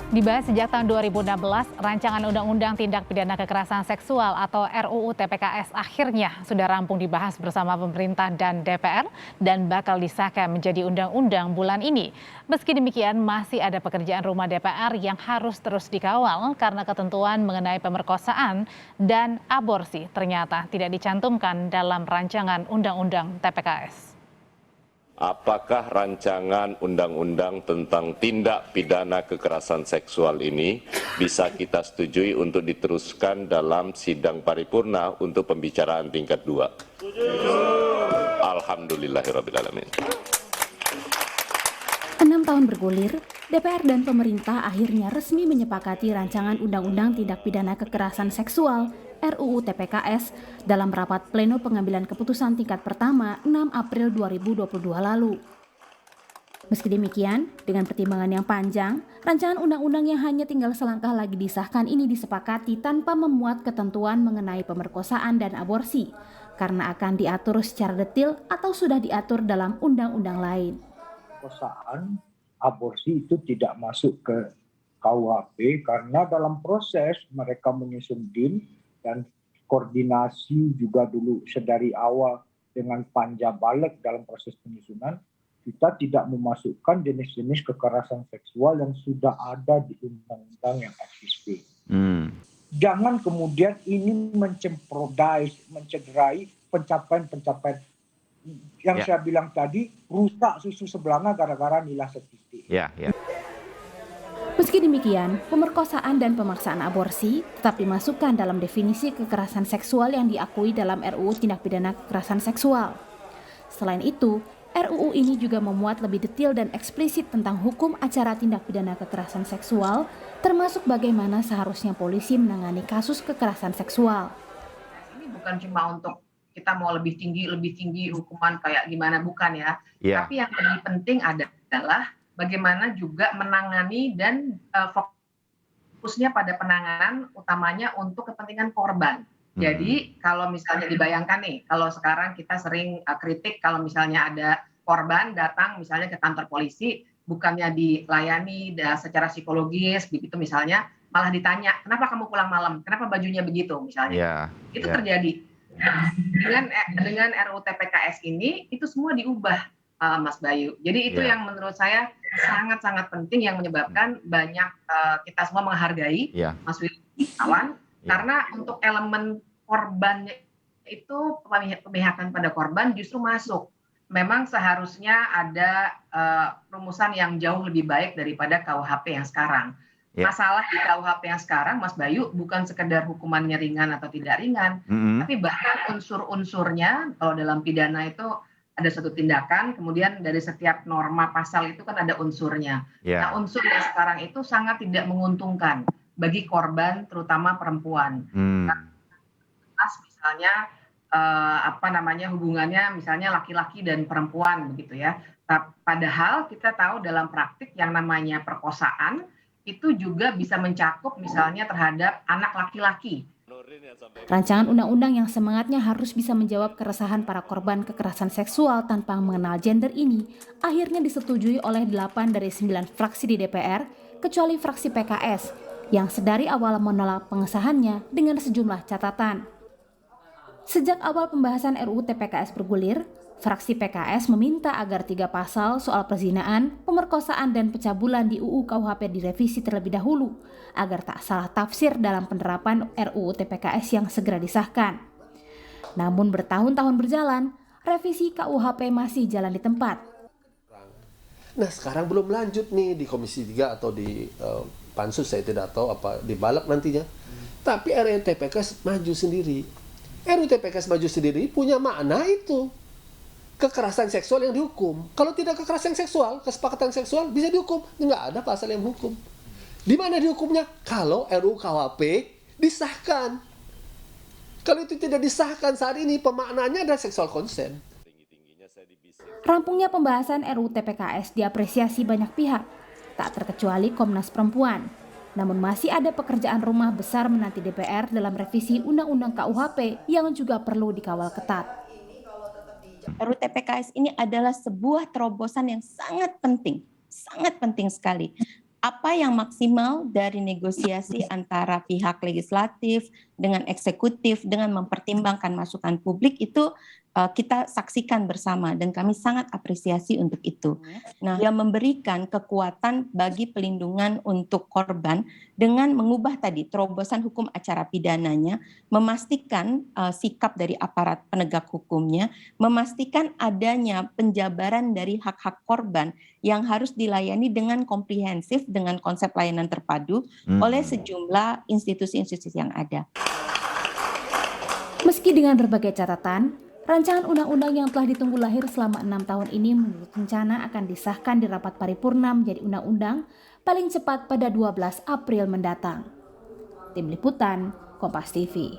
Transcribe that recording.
Dibahas sejak tahun 2016, rancangan Undang-Undang Tindak Pidana Kekerasan Seksual atau RUU TPKS akhirnya sudah rampung dibahas bersama pemerintah dan DPR dan bakal disahkan menjadi undang-undang bulan ini. Meski demikian, masih ada pekerjaan rumah DPR yang harus terus dikawal karena ketentuan mengenai pemerkosaan dan aborsi ternyata tidak dicantumkan dalam rancangan Undang-Undang TPKS. Apakah rancangan undang-undang tentang tindak pidana kekerasan seksual ini bisa kita setujui untuk diteruskan dalam sidang paripurna untuk pembicaraan tingkat 2? Alhamdulillahirrabbilalamin. 6 tahun bergulir, DPR dan pemerintah akhirnya resmi menyepakati rancangan Undang-Undang Tindak Pidana Kekerasan Seksual RUU TPKS dalam rapat pleno pengambilan keputusan tingkat pertama 6 April 2022 lalu. Meski demikian, dengan pertimbangan yang panjang, rancangan undang-undang yang hanya tinggal selangkah lagi disahkan ini disepakati tanpa memuat ketentuan mengenai pemerkosaan dan aborsi, karena akan diatur secara detail atau sudah diatur dalam undang-undang lain. Pemerkosaan, aborsi itu tidak masuk ke KUHP karena dalam proses mereka menyusun DIN dan koordinasi juga dulu sedari awal dengan Panja Balek dalam proses penyusunan, kita tidak memasukkan jenis-jenis kekerasan seksual yang sudah ada di undang-undang yang existing. Jangan kemudian ini mencederai pencapaian-pencapaian yang saya bilang tadi, rusak susu sebelanga gara-gara nilai statistik. Meski demikian, pemerkosaan dan pemaksaan aborsi tetap dimasukkan dalam definisi kekerasan seksual yang diakui dalam RUU Tindak Pidana Kekerasan Seksual. Selain itu, RUU ini juga memuat lebih detail dan eksplisit tentang hukum acara tindak pidana kekerasan seksual, termasuk bagaimana seharusnya polisi menangani kasus kekerasan seksual. Ini bukan cuma untuk kita mau lebih tinggi hukuman kayak gimana, bukan ya. Tapi yang lebih penting adalah bagaimana juga menangani dan fokusnya pada penanganan utamanya untuk kepentingan korban. Jadi kalau misalnya dibayangkan nih, kalau sekarang kita sering kritik kalau misalnya ada korban datang misalnya ke kantor polisi, bukannya dilayani secara psikologis begitu misalnya, malah ditanya, kenapa kamu pulang malam, kenapa bajunya begitu misalnya. Itu terjadi. Nah, dengan RUU TPKS ini itu semua diubah, Mas Bayu. Jadi itu yang menurut saya sangat-sangat penting yang menyebabkan banyak kita semua menghargai Mas Willy kawan, karena untuk elemen korbannya itu pemihakan pada korban justru masuk. Memang seharusnya ada rumusan yang jauh lebih baik daripada KUHP yang sekarang. Masalah di KUHP yang sekarang, Mas Bayu, bukan sekedar hukumannya ringan atau tidak ringan, tapi bahkan unsur-unsurnya kalau dalam pidana itu ada satu tindakan, kemudian dari setiap norma pasal itu kan ada unsurnya. Nah, unsur yang sekarang itu sangat tidak menguntungkan bagi korban, terutama perempuan. Misalnya hubungannya misalnya laki-laki dan perempuan begitu ya. Padahal kita tahu dalam praktik yang namanya perkosaan itu juga bisa mencakup misalnya terhadap anak laki-laki. Rancangan undang-undang yang semangatnya harus bisa menjawab keresahan para korban kekerasan seksual tanpa mengenal gender ini akhirnya disetujui oleh 8 dari 9 fraksi di DPR, kecuali fraksi PKS yang sedari awal menolak pengesahannya dengan sejumlah catatan. Sejak awal pembahasan RUU TPKS bergulir, fraksi PKS meminta agar 3 pasal soal perzinaan, pemerkosaan, dan pencabulan di UU KUHP direvisi terlebih dahulu agar tak salah tafsir dalam penerapan RUU TPKS yang segera disahkan. Namun bertahun-tahun berjalan, revisi KUHP masih jalan di tempat. Nah sekarang belum lanjut nih di Komisi 3 atau di Pansus, saya tidak tahu apa di Balek nantinya. Tapi RUU TPKS maju sendiri. RUU TPKS maju sendiri punya makna itu. Kekerasan seksual yang dihukum. Kalau tidak kekerasan seksual, kesepakatan seksual bisa dihukum. Nggak ada pasal yang hukum. Di mana dihukumnya? Kalau RUU KUHP disahkan. Kalau itu tidak disahkan saat ini, pemaknaannya adalah seksual consent. Rampungnya pembahasan RUU TPKS diapresiasi banyak pihak, tak terkecuali Komnas Perempuan. Namun masih ada pekerjaan rumah besar menanti DPR dalam revisi Undang-Undang KUHP yang juga perlu dikawal ketat. RUU TPKS ini adalah sebuah terobosan yang sangat penting sekali. apa yang maksimal dari negosiasi antara pihak legislatif dengan eksekutif dengan mempertimbangkan masukan publik itu kita saksikan bersama dan kami sangat apresiasi untuk itu. Nah, yang memberikan kekuatan bagi pelindungan untuk korban dengan mengubah tadi terobosan hukum acara pidananya, memastikan sikap dari aparat penegak hukumnya, memastikan adanya penjabaran dari hak-hak korban yang harus dilayani dengan komprehensif dengan konsep layanan terpadu oleh sejumlah institusi-institusi yang ada. Meski dengan berbagai catatan, rancangan undang-undang yang telah ditunggu lahir selama 6 tahun ini menurut rencana akan disahkan di rapat paripurna menjadi undang-undang paling cepat pada 12 April mendatang. Tim Liputan, Kompas TV.